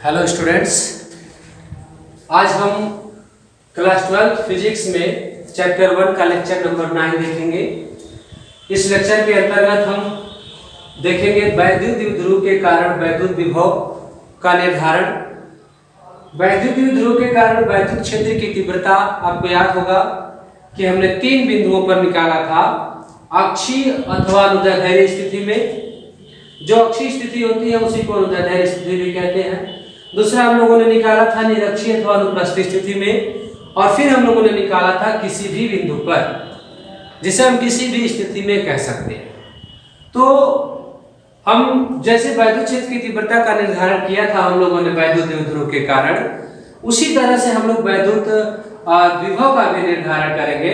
Hello students, आज हम class 12 physics में चैप्टर 1 का लेक्चर नंबर 9 देखेंगे। इस लेक्चर के अंतर्गत हम देखेंगे वैद्युत द्विध्रुव के कारण वैद्युत विभव का निर्धारण। वैद्युत द्विध्रुव के कारण वैद्युत क्षेत्र की तीव्रता आपको याद होगा कि हमने 3 बिंदुओं पर निकाला था। अक्षीय अथवा अनुदैर्ध्य स्थिति में, जो अक्षीय स्थिति होती है उसी को अनुदैर्ध्य स्थिति भी कहते हैं। दूसरा हम लोगों ने निकाला था निरक्षीय अथवा अनुप्रस्थ स्थिति में, और फिर हम लोगों ने निकाला था किसी भी बिंदु पर, जिसे हम किसी भी स्थिति में कह सकते हैं। तो हम जैसे वैद्युत क्षेत्र की तीव्रता का निर्धारण किया था हम लोगों ने वैद्युत द्विध्रुव के कारण, उसी तरह से हम लोग वैद्युत विभव का भी निर्धारण करेंगे।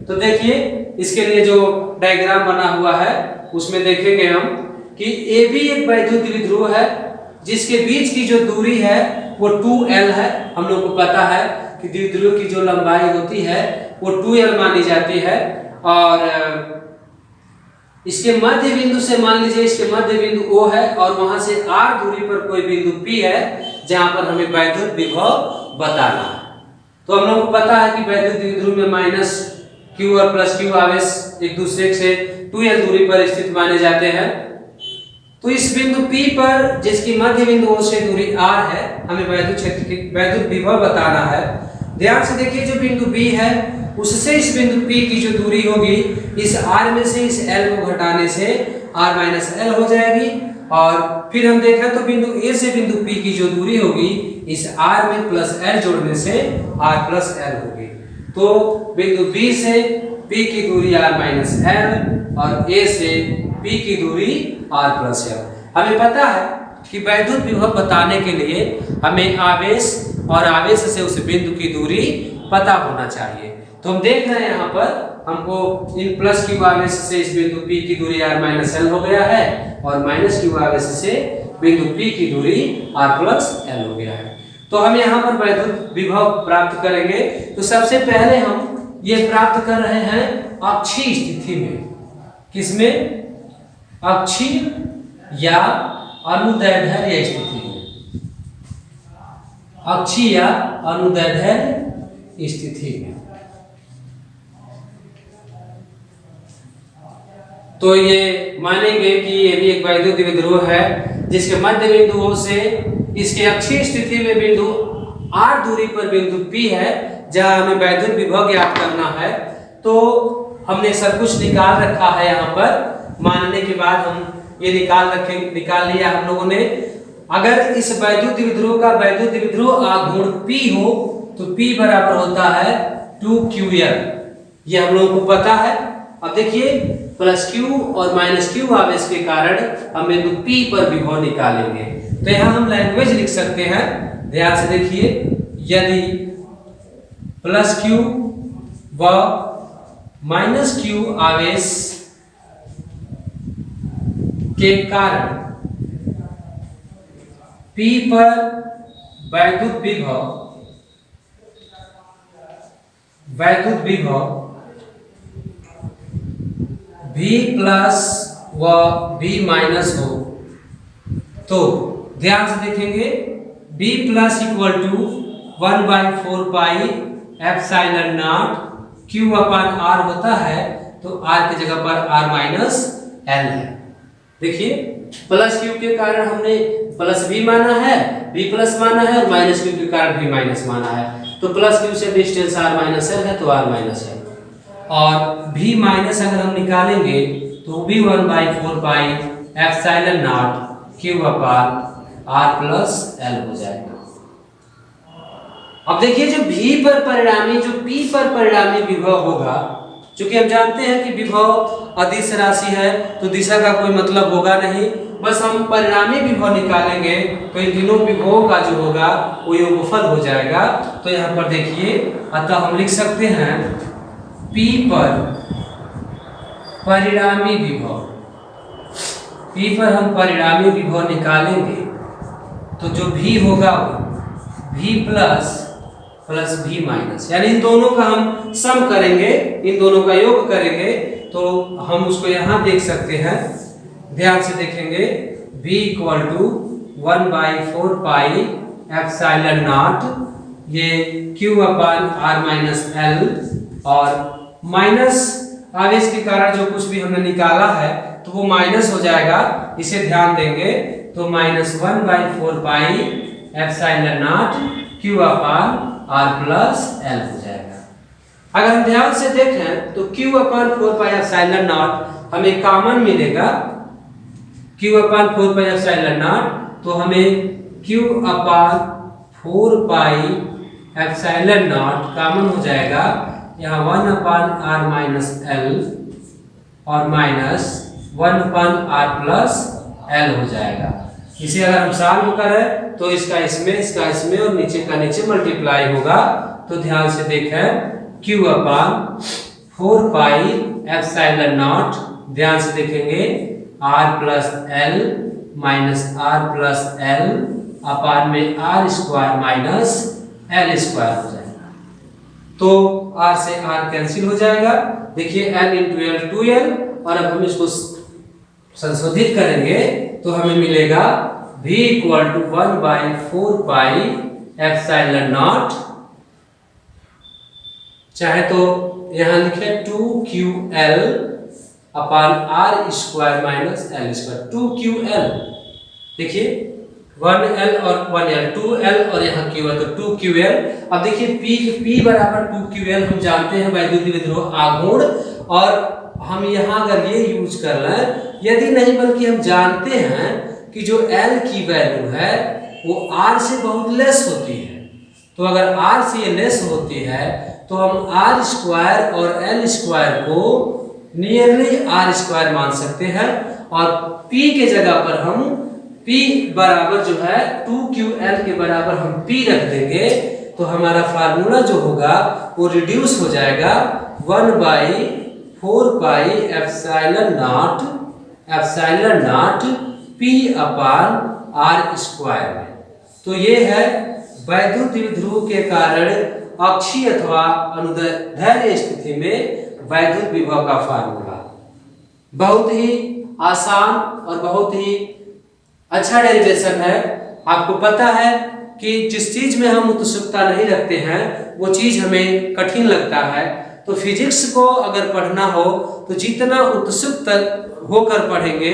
तो देखिए, इसके लिए जो डायग्राम बना हुआ है उसमें देखेंगे हम कि AB एक वैद्युत द्विध्रुव है जिसके बीच की जो दूरी है वो 2L है। हम लोग को पता है कि द्विध्रुव की जो लंबाई होती है वो 2L मानी जाती है, और इसके मध्य बिंदु से मान लीजिए इसके मध्य बिंदु O है और वहां से R दूरी पर कोई बिंदु P है जहां पर हमें वैद्युत विभव बताना है। तो हम लोग को पता है कि वैद्युत द्विध्रुव में माइनस Q और प्लस Q आवेश एक दूसरे से 2L दूरी पर स्थित माने जाते हैं। तो इस बिंदु P पर, जिसकी मध्य बिंदु O से दूरी R है, हमें वैद्युत क्षेत्र की वैद्युत विभव बताना है। ध्यान से देखिए, जो बिंदु B है उससे इस बिंदु P की जो दूरी होगी, इस R में से इस L को घटाने से R माइनस L हो जाएगी, और फिर हम देखें तो बिंदु A से बिंदु P की जो दूरी होगी, इस R में प्लस L जोड़ने से R प्लस L होगी। तो बिंदु B से P की दूरी R माइनस L और A से P की दूरी R प्लस L। हमें पता है कि वैद्युत विभव बताने के लिए हमें आवेश और आवेश से उस बिंदु की दूरी पता होना चाहिए। तो हम देख रहे हैं यहाँ पर हमको इन प्लस Q आवेश से इस बिंदु P की दूरी R माइनस L हो गया है, और माइनस Q आवेश से बिंदु P की दूरी R प्लस L हो गया है। तो हम यहाँ पर वैद्युत विभव प्राप्त करेंगे। तो सबसे पहले हम ये प्राप्त कर रहे हैं अक्षीय स्थिति में। किसमें? अक्षीय या अनुदैर्ध्य स्थिति में। अक्षीय या अनुदैर्ध्य स्थिति में। तो ये मानेंगे कि ये भी एक वैद्युत द्विध्रुव है जिसके मध्य बिंदु O से इसके अक्षीय स्थिति में बिंदु R दूरी पर बिंदु P है जहां हमें वैद्युत विभव ज्ञात करना है। तो हमने सब कुछ निकाल रखा है। यहाँ पर मानने के बाद हम ये निकाल लिया हम लोगों ने। अगर इस वैद्युत द्विध्रुव का वैद्युत द्विध्रुव आघूर्ण P हो तो P बराबर होता है 2QL, ये हम लोगों को पता है। अब देखिए, प्लस Q और माइनस Q आवेश के कारण हम बिंदु P पर विभव निकालेंगे। तो यहाँ हम लैंग्वेज लिख सकते हैं। ध्यान से देखिए, यदि प्लस Q व माइनस Q आवेश के कारण P पर वैद्युत विभव V प्लस व V माइनस हो, तो ध्यान से देखेंगे V plus equal to 1/4 pi epsilon naught Q upon R होता है। तो R की जगह पर R माइनस L है। देखिए, प्लस Q के कारण हमने प्लस V माना है, V प्लस माना है, और माइनस Q के कारण V माइनस माना है। तो प्लस Q से डिस्टेंस R माइनस L है, तो R माइनस L, और V माइनस अगर हम निकालेंगे तो भी 1/4 pi epsilon naught Q upon R plus L हो जाएगा। अब देखिए, जो V पर परिणामी, जो P पर परिणामी विभव होगा, क्योंकि हम जानते हैं कि विभव अदिश राशि है तो दिशा का कोई मतलब होगा नहीं, बस हम परिणामी विभव निकालेंगे तो इन तीनों विभवों का जो होगा वो योगफल हो जाएगा। तो यहाँ पर देखिए, अतः हम लिख सकते हैं P पर परिणामी विभव, P पर हम परिणामी विभव निकालेंगे तो जो V होगा V प्लस V माइनस, यानी इन दोनों का हम सम करेंगे, इन दोनों का योग करेंगे तो हम उसको यहाँ देख सकते हैं। ध्यान से देखेंगे, V equal to 1/4 pi epsilon naught, ये Q upon R minus L, और माइनस आवेश के कारण जो कुछ भी हमने निकाला है तो वो माइनस हो जाएगा, इसे ध्यान देंगे, तो -1/4 pi epsilon naught Q upon R plus L हो जाएगा। अगर हम ध्यान से देखें तो Q upon 4 pi epsilon not हमें कॉमन मिलेगा, Q upon 4 pi epsilon not, तो हमें Q upon 4 pi epsilon not common हो जाएगा, यहाँ 1 अपान R माइनस L और minus 1 upon R plus L हो जाएगा। इसे अगर हम सॉल्व करें तो इसका इसमें और नीचे का नीचे मल्टीप्लाई होगा, तो ध्यान से देखें, Q upon 4 pi epsilon not, ध्यान से देखेंगे, R plus L minus R plus L अपान में R square minus L square हो जाएगा, तो R से R कैंसिल हो जाएगा। देखिए L इंटू L 2L, और अब हम इसको संशोधित करेंगे तो हमें मिलेगा V equal to 1/4 pi epsilon naught, चाहे तो यहाँ लिखे 2QL upon R square minus L square, 2QL, देखिए 1L और 1L, 2L और यहाँ Q है तो 2QL। अब देखिए P बराबर 2QL हम जानते हैं वैद्युत विद्रोह आघूर्ण, और हम यहाँ अगर ये यूज कर लें, यदि नहीं बल्कि हम जानते हैं कि जो L की वैल्यू है वो R से बहुत लेस होती है, तो अगर R से लेस होती है तो हम R स्क्वायर और L स्क्वायर को नियरली R स्क्वायर मान सकते हैं, और P के जगह पर हम P बराबर जो है 2QL के बराबर हम P रख देंगे, तो हमारा फार्मूला जो होगा वो रिड्यूस हो जाएगा 1/4 पाई एप्सिलॉन नॉट P अपान R स्क्वायर में। तो ये है वैद्युत द्विध्रुव के कारण अक्षीय अथवा अनुदैर्ध्य स्थिति में वैद्युत विभव का फार्मूला। बहुत ही आसान और बहुत ही अच्छा डेरिवेशन है। आपको पता है कि जिस चीज में हम उत्सुकता नहीं रखते हैं वो चीज हमें कठिन लगता है, तो फिजिक्स को अगर पढ़ना हो तो जितना उत्सुक होकर पढ़ेंगे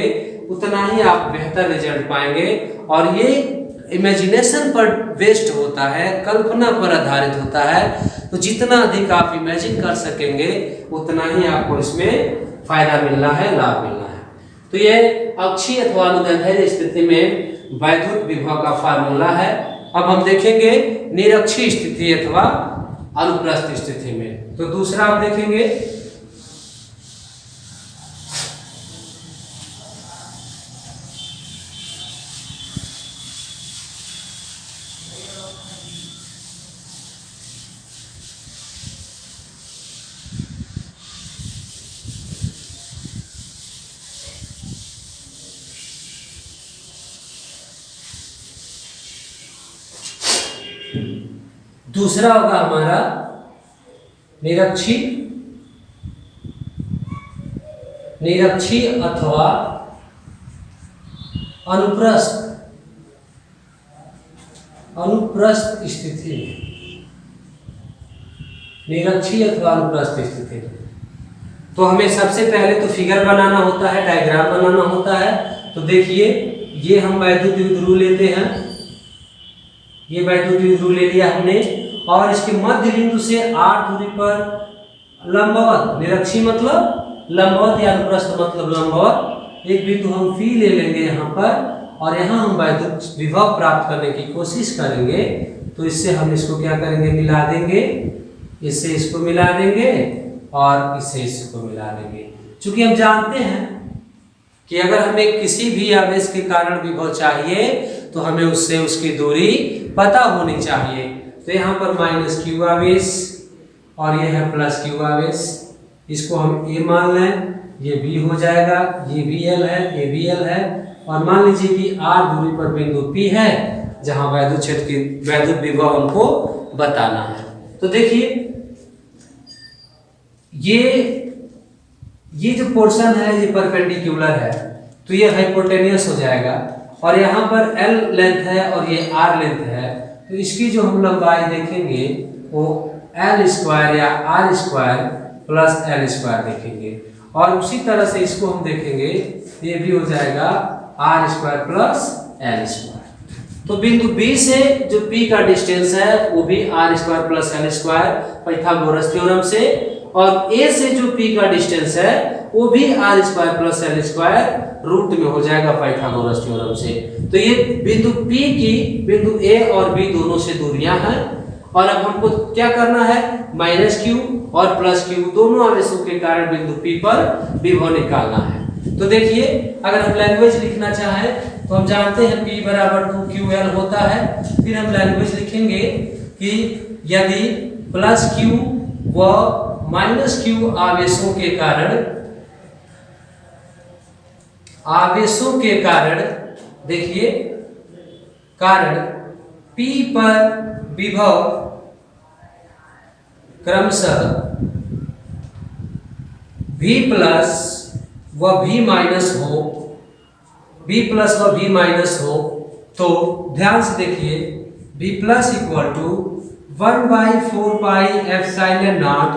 उतना ही आप बेहतर रिजल्ट पाएंगे, और ये इमेजिनेशन पर बेस्ड होता है, कल्पना पर आधारित होता है, तो जितना अधिक आप इमेजिन कर सकेंगे उतना ही आपको इसमें फायदा मिलना है, लाभ मिलना है। तो ये अक्षीय अथवा अनुदैर्ध्य स्थिति में वैद्युत विभव का फार्मूला है। अब हम देखेंगे निरक्षीय स्थिति अथवा अनुप्रस्थ स्थिति में, तो दूसरा आप देखेंगे दूसरा होगा हमारा निरक्षीय अथवा अनुप्रस्थ स्थिति। निरक्षीय अथवा अनुप्रस्थ स्थिति, तो हमें सबसे पहले तो फिगर बनाना होता है, डायग्राम बनाना होता है। तो देखिए ये हम वैद्युत द्विध्रुव लेते हैं, ये वैद्युत द्विध्रुव ले लिया हमने, और इसके मध्य बिंदु से r दूरी पर लंबवत, निरक्षीय मतलब लंबवत या अनुप्रस्थ मतलब लंबवत, एक बिंदु हम P ले लेंगे यहाँ पर, और यहाँ हम वैद्युत विभव प्राप्त करने की कोशिश करेंगे। तो इससे हम इसको क्या करेंगे, मिला देंगे, इससे इसको मिला देंगे और इससे इसको मिला देंगे। चूंकि हम जानते हैं कि अगर हमें किसी भी आवेश के कारण विभव चाहिए तो हमें उससे उसकी दूरी पता होनी चाहिए। तो यहाँ पर -q आवेश और ये है +q आवेश, इसको हम A मान लें, ये B हो जाएगा, ये BL है, ये BL है, और मान लीजिए कि R दूरी पर बिंदु P है जहाँ वैद्युत क्षेत्र की वैद्युत विभव हमको बताना है। तो देखिए ये जो पोर्शन है ये परपेंडिकुलर है, तो ये हाइपोटेनियस हो जाएगा, और यहाँ पर L लेंथ है और ये R लेंथ है, तो इसकी जो हम लंबाई देखेंगे वो एल स्क्वायर या R square plus L square देखेंगे, और उसी तरह से इसको हम देखेंगे ये भी हो जाएगा R square plus L square. तो बिंदु बी से जो पी का डिस्टेंस है वो भी R square plus L square Pythagoras theorem से, और ए से जो पी का डिस्टेंस है वो भी R square plus L square root में हो जाएगा पाइथागोरस थ्योरम से। तो ये बिंदु पी की बिंदु ए और बी दोनों से दूरियां हैं, और अब हमको क्या करना है, माइनस क्यू और प्लस क्यू दोनों आवेशों के कारण बिंदु पी पर विभव निकालना है। तो देखिए अगर हम लैंग्वेज लिखना चाहें तो हम जानते हैं P बराबर 2QL होता है। फिर हम लैंग्वेज लिखेंगे कि यदि प्लस क्यू व माइनस क्यू आवेशों के कारण देखिए कारण P पर विभव क्रमशः V प्लस व V माइनस हो, V प्लस व V माइनस हो, तो ध्यान से देखिए V plus equal to 1/4 pi epsilon naught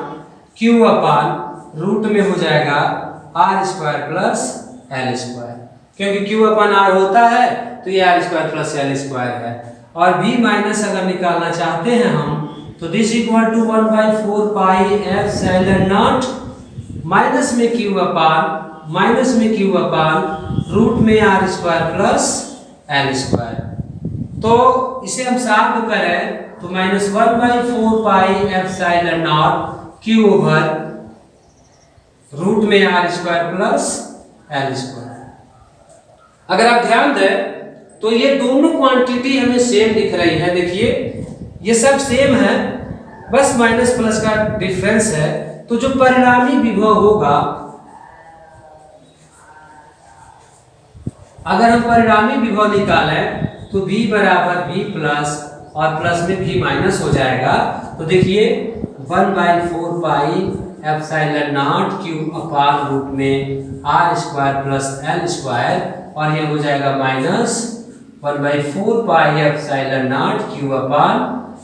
Q upon root में हो जाएगा R square plus L square, क्योंकि Q अपान आर होता है तो ये R square plus L square है। और V माइनस अगर निकालना चाहते हैं हम तो this equal to 1/4 pi epsilon naught minus में Q अपान रूट में R square plus L square. तो इसे हम साफ करें तो minus 1/4 pi epsilon naught Q over root में R square plus L square. अगर आप ध्यान दें तो ये दोनों क्वांटिटी हमें सेम दिख रही है, देखिए ये सब सेम है, बस माइनस प्लस का डिफरेंस है। तो जो परिणामी विभव होगा, अगर हम परिणामी विभव निकालें तो V बराबर V प्लस और प्लस में V माइनस हो जाएगा। तो देखिए 1/4 pi epsilon naught Q upon root में R square plus L square, और ये हो जाएगा minus 1/4 pi epsilon naught Q upon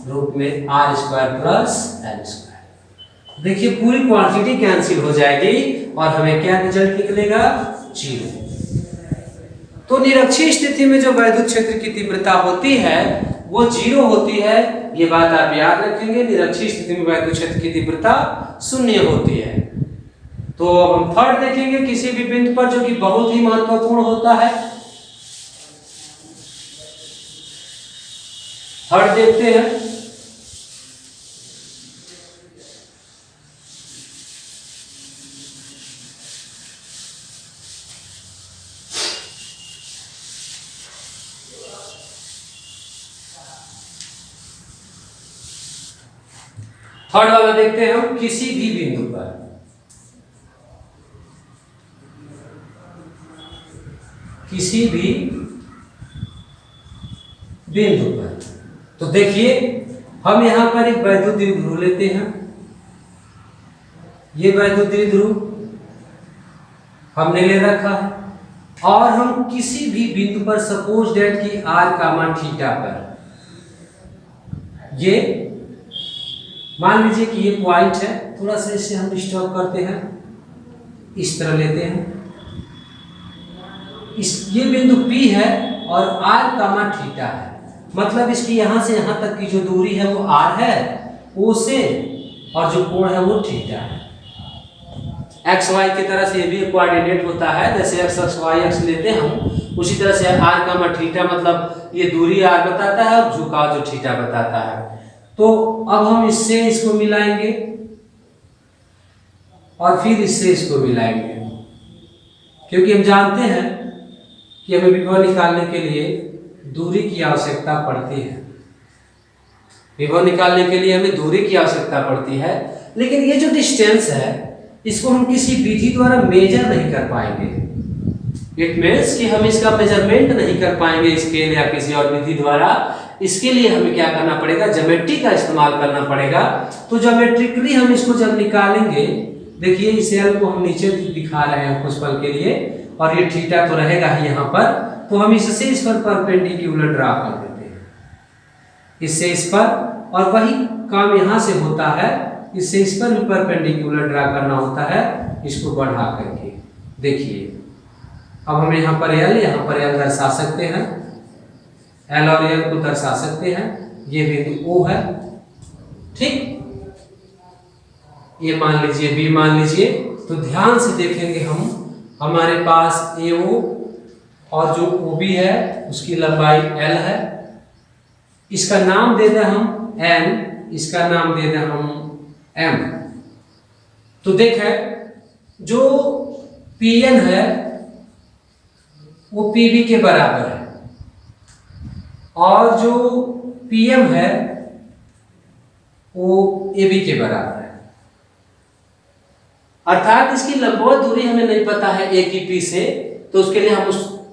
root में R square plus L square. देखिए पूरी क्वांटिटी कैंसिल हो जाएगी और हमें क्या रिजल्ट निकलेगा, 0। तो निरक्षीय स्थिति में जो वैद्युत क्षेत्र की तीव्रता होती है वो 0 होती है, ये बात आप याद रखेंगे। निरक्षीय स्थिति में वैद्युत क्षेत्र की तीव्रता 0 होती है। तो हम थर्ड देखेंगे किसी भी बिंदु पर जो कि बहुत ही महत्वपूर्ण होता है। थर्ड देखते हैं, थर्ड वाला देखते हैं हम, किसी भी बिंदु पर तो देखिए हम यहां पर एक वैद्युत द्विध्रुव लेते हैं। ये वैद्युत द्विध्रुव हमने ले रखा है, और हम किसी भी बिंदु पर सपोज डेट की आर का मान थीटा पर, ये मान लीजिए कि ये पॉइंट है, थोड़ा सा इसे हम डिस्टर्ब करते हैं, इस तरह लेते हैं, ये बिंदु P है और R का मान थीटा है, मतलब इसकी यहां से यहां तक की जो दूरी है वो R है, O से, और जो कोण है वो थीटा है। एक्स वाई की तरह से ये भी कोऑर्डिनेट होता है, जैसे एक्स वाई एक्स लेते हैं हम, उसी तरह से R का मान थीटा, मतलब ये दूरी R बताता है और झुकाव जो थीटा बताता है। तो अब हम इससे इसको मिलाएंगे और फिर इससे इसको मिलाएंगे, क्योंकि हम जानते हैं कि हमें विभव निकालने के लिए दूरी की आवश्यकता पड़ती है। विभव निकालने के लिए हमें दूरी की आवश्यकता पड़ती है, लेकिन ये जो डिस्टेंस है इसको हम किसी विधि द्वारा मेजर नहीं कर पाएंगे। इट मीन्स कि हम इसका मेजरमेंट नहीं कर पाएंगे स्केल या किसी और विधि द्वारा। इसके लिए हमें क्या करना पड़ेगा, ज्योमेट्री का इस्तेमाल करना पड़ेगा। तो ज्योमेट्रिकली हम इसको जब निकालेंगे, देखिए इस एल को हम नीचे दिखा रहे हैं कुछ पल के लिए, और ये थीटा तो रहेगा ही यहाँ पर, तो हम इससे इस पर परपेंडिकुलर ड्रा कर देते हैं। इससे इस पर, और वही काम यहाँ से होता है, इससे इस पर भी परपेंडिकुलर ड्रा करना होता है, इसको बढ़ा करके। देखिए अब हमें यहाँ पर L दर्शा सकते हैं, L और L को दर्शा सकते हैं। ये बिंदु O है, ठीक, ये मान लीजिए, B मान लीजिए। तो ध्यान से देखेंगे हम, हमारे पास AO और जो OB है उसकी लंबाई L है, इसका नाम दे दें हम N, इसका नाम दे दें हम M। तो देखें जो PN है वो PB के बराबर है, और जो PM है वो AB के बराबर है। अर्थात इसकी लंबवत दूरी हमें नहीं पता है A की P से, तो उसके लिए हम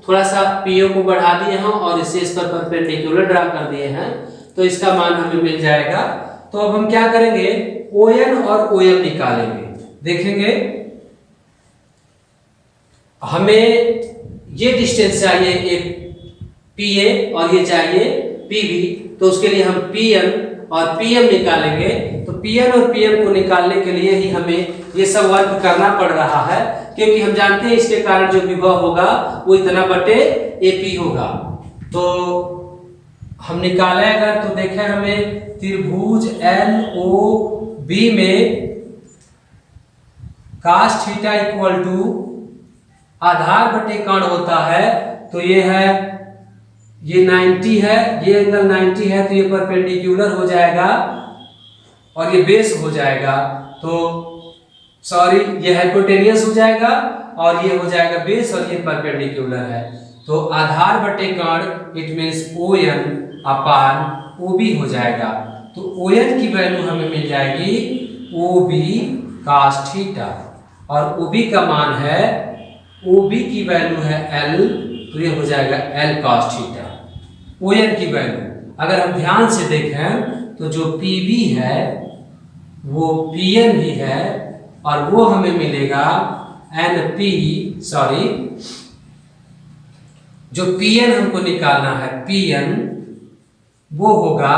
थोड़ा सा PO को बढ़ा दिए हैं और इसे इस पर परपेंडिकुलर ड्रा कर दिए हैं, तो इसका मान हमें मिल जाएगा। तो अब हम क्या करेंगे, ON और OM निकालेंगे। देखेंगे हमें ये डिस्टेंस चाहिए एक PA और ये चाहिए PB, तो उसके लिए हम PN और PM निकालेंगे। तो PN और PM को निकालने के लिए ही हमें ये सब वर्क करना पड़ रहा है, क्योंकि हम जानते हैं इसके कारण जो विभव होगा वो इतना बटे AP होगा। तो हम निकाले अगर, तो देखें हमें त्रिभुज LOB में cos थीटा इक्वल टू आधार बटे कर्ण होता है, तो ये है, ये 90 है, ये एंगल 90 है, तो ये परपेंडिकुलर हो जाएगा और ये बेस हो जाएगा। तो सॉरी, ये हाइपोटेनियस हो जाएगा और ये हो जाएगा बेस, और ये परपेंडिकुलर है। तो आधार बटे कर्ण it means ON upon OB हो जाएगा। तो ON की वैल्यू हमें मिल जाएगी OB cos थीटा, और OB का मान है, OB की वैल्यू है L, तो ये हो जाएगा L cos थीटा। ON की वैल्यू अगर हम ध्यान से देखें तो जो PB है वो PN भी है, और वो हमें मिलेगा NP, सॉरी, जो PN हमको निकालना है PN, वो होगा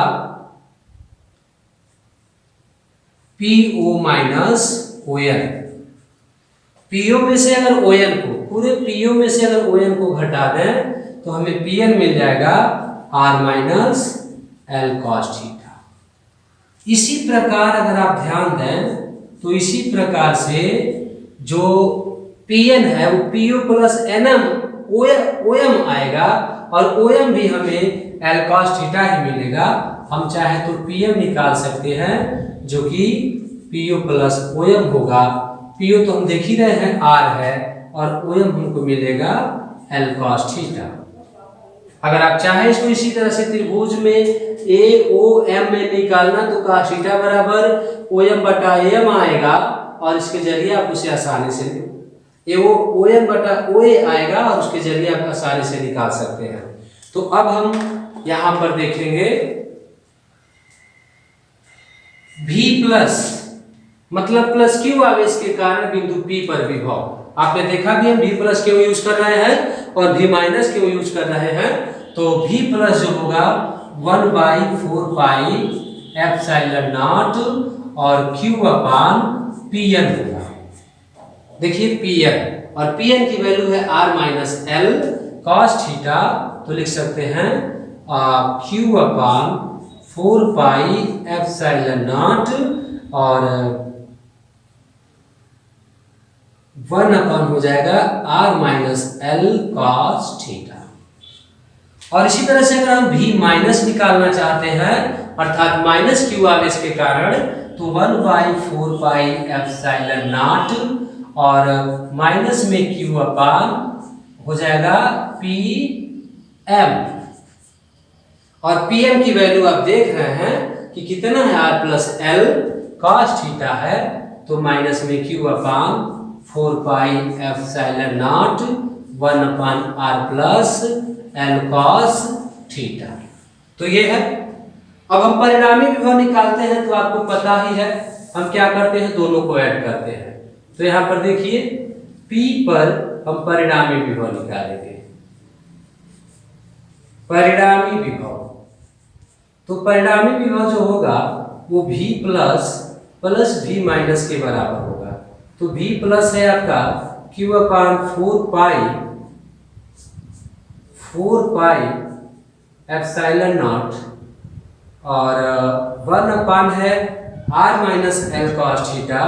PO माइनस ON। PO में से अगर ON को, पूरे PO में से अगर ON को घटा दें तो हमें PN मिल जाएगा R minus L cos theta. इसी प्रकार अगर आप ध्यान दें तो इसी प्रकार से जो PN है वो PO प्लस NM OM आएगा, और OM भी हमें L cos थीटा ही मिलेगा। हम चाहे तो PM निकाल सकते हैं जो कि PO प्लस OM होगा। PO तो हम देख ही रहे हैं R है, और OM हमको मिलेगा L cos थीटा। अगर आप चाहें इसको इसी तरह से त्रिभुज में AOM में निकालना, तो cos थीटा बराबर OM बटा AM आएगा, और इसके जरिए आप उसे आसानी से OM बटा OA आएगा, और उसके जरिए आप आसानी से निकाल सकते हैं। तो अब हम यहां पर देखेंगे V प्लस, मतलब प्लस Q आवेश के कारण बिंदु P पर विभव। आपने देखा भी हम V प्लस क्यों यूज कर रहे हैं और V माइनस क्यों यूज कर रहे हैं। तो V प्लस जो होगा 1/4 पाई एप्सिलॉन नॉट और Q अपान PN होगा। देखिए PN, और PN की वैल्यू है R minus L cos theta, तो लिख सकते हैं Q upon 4 pi epsilon not और 1 अपन हो जाएगा R minus L cos theta. और इसी तरह से अगर हम V माइनस निकालना चाहते हैं, अर्थात माइनस Q आवेश के कारण, तो 1/4 पाई एप्सिलॉन नॉट और माइनस में Q अपान हो जाएगा PM, और PM की वैल्यू आप देख रहे हैं कि कितना है, R plus L cos theta है, तो माइनस में Q upon 4 pi epsilon not 1 upon R plus L cos theta. तो ये है। अब हम परिणामी विभव निकालते हैं, तो आपको पता ही है हम क्या करते हैं, दोनों को ऐड करते हैं। तो यहां पर देखिए P पर हम परिणामी विभव निकालेंगे। परिणामी विभव तो परिणामी विभव जो होगा वो v प्लस v माइनस के बराबर होगा। तो v प्लस है आपका q upon 4 pi epsilon not और 1 अपान है r minus L cos theta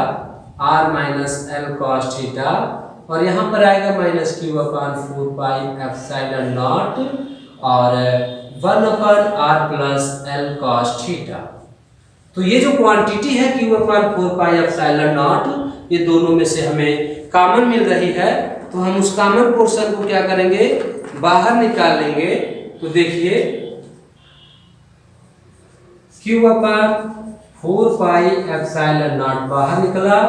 और यहाँ पर आएगा minus q upon 4 pi epsilon not और 1 upon r plus L cos theta. तो ये जो क्वांटिटी है q upon 4 pi epsilon naught ये दोनों में से हमें कॉमन मिल रही है, तो हम उस कॉमन पोर्शन को क्या करेंगे, बाहर निकाल लेंगे। तो देखिए q upon 4 pi epsilon naught बाहर निकला,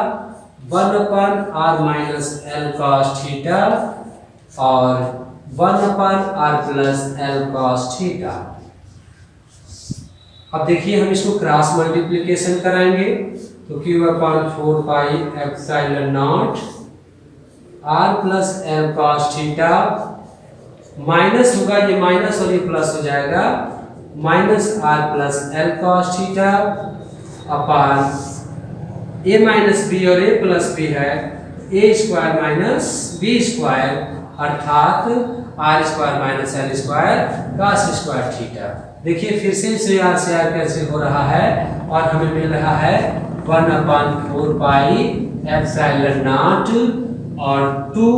1 upon r minus L cos theta और 1 upon r plus L cos theta. अब देखिए हम इसको क्रॉस मल्टीप्लिकेशन कराएंगे। तो q upon 4 pi epsilon naught r plus L cos theta minus होगा, ये माइनस और ये प्लस हो जाएगा, minus r plus L cos theta upon a minus B और a प्लस बी है a square minus B square अर्थात r square minus L square cos square theta. देखिए फिर से r कैंसिल हो रहा है और हमें मिल रहा है 1 अपान 4 पाई एप्सिलॉन नॉट और 2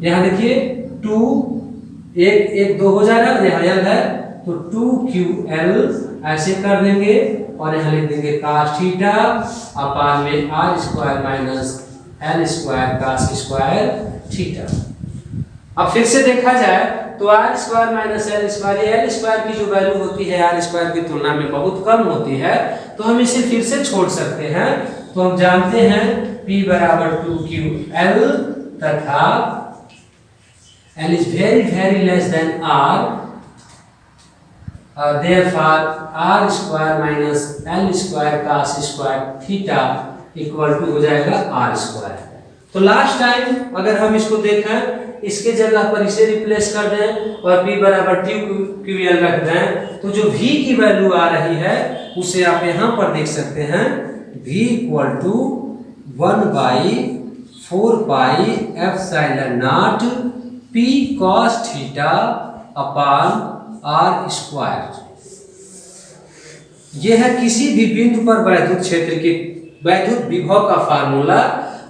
यहाँ देखिए 2 1 2 हो जाएगा, यहाँ l है तो 2ql ऐसे कर देंगे और यहाँ लिख देंगे cos थीटा अपान में r square minus L square cos square theta. अब फिर से देखा जाए तो r square minus L square, L square की जो वैल्यू होती है r स्क्वायर की तुलना में बहुत कम होती है, तो हम इसे फिर से छोड़ सकते हैं। तो हम जानते हैं p बराबर 2ql तथा l is very less than r, therefore r square minus L square cos square theta equal to हो जाएगा r स्क्वायर। तो लास्ट टाइम अगर हम इसको देखें, इसके जगह पर इसे रिप्लेस कर दें और p बराबर 2ql रख दें, तो जो v की वैल्यू आ रही है उसे आप यहाँ पर देख सकते हैं, v equal to 1 by 4 pi epsilon naught p cos theta upon r square. यह है किसी भी बिंदु पर वैद्युत क्षेत्र के वैद्युत विभव का फार्मूला।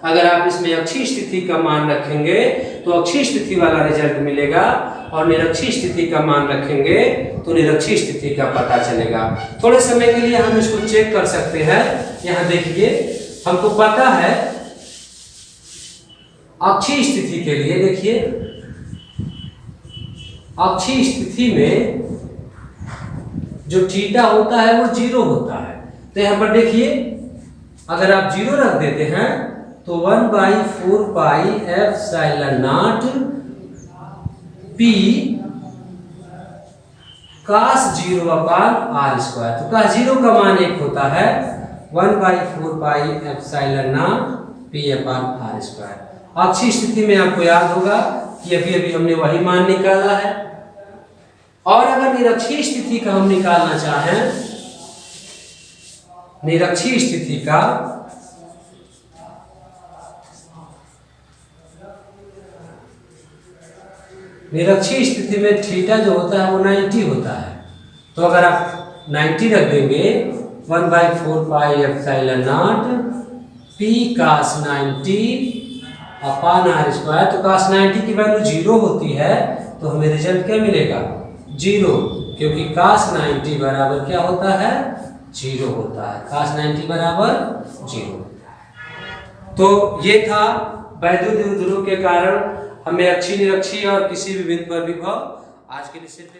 अगर आप इसमें अक्षीय स्थिति का मान रखेंगे तो अक्षीय स्थिति वाला रिजल्ट मिलेगा और निरक्षीय स्थिति का मान रखेंगे तो निरक्षीय स्थिति का पता चलेगा। थोड़े समय के लिए हम इसको चेक कर सकते हैं। यहाँ देखिए हमको पता है अक्षीय स्थिति के लिए, देखिए अक्षीय स्थिति में जो थीटा होता है वो 0 होता है। तो यहाँ पर देखिए अगर आप 0 रख देते हैं तो 1 by 4 pi epsilon naught p cos 0 upon r square. तो cos 0 का मान 1 होता है, 1 by 4 pi epsilon naught p upon r square. अक्षीय स्थिति में आपको याद होगा कि अभी हमने वही मान निकाला है। और अगर निरक्षीय स्थिति का हम निकालना चाहें, निरक्षीय स्थिति का निरक्षीय स्थिति में थीटा जो होता है वो 90 होता है। तो अगर आप 90 रख देंगे 1 by 4 pi epsilon naught p cos 90 upon r square. तो cos 90 की वैल्यू 0 होती है, तो हमें रिजल्ट क्या मिलेगा 0, क्योंकि cos 90 बराबर क्या होता है 0 होता है। cos 90 बराबर 0। तो ये था वैद्युत ध्रुव के कारण हमें अक्षीय निरक्षीय और किसी भी बिंदु पर विभव। आज के लिए सिर्फ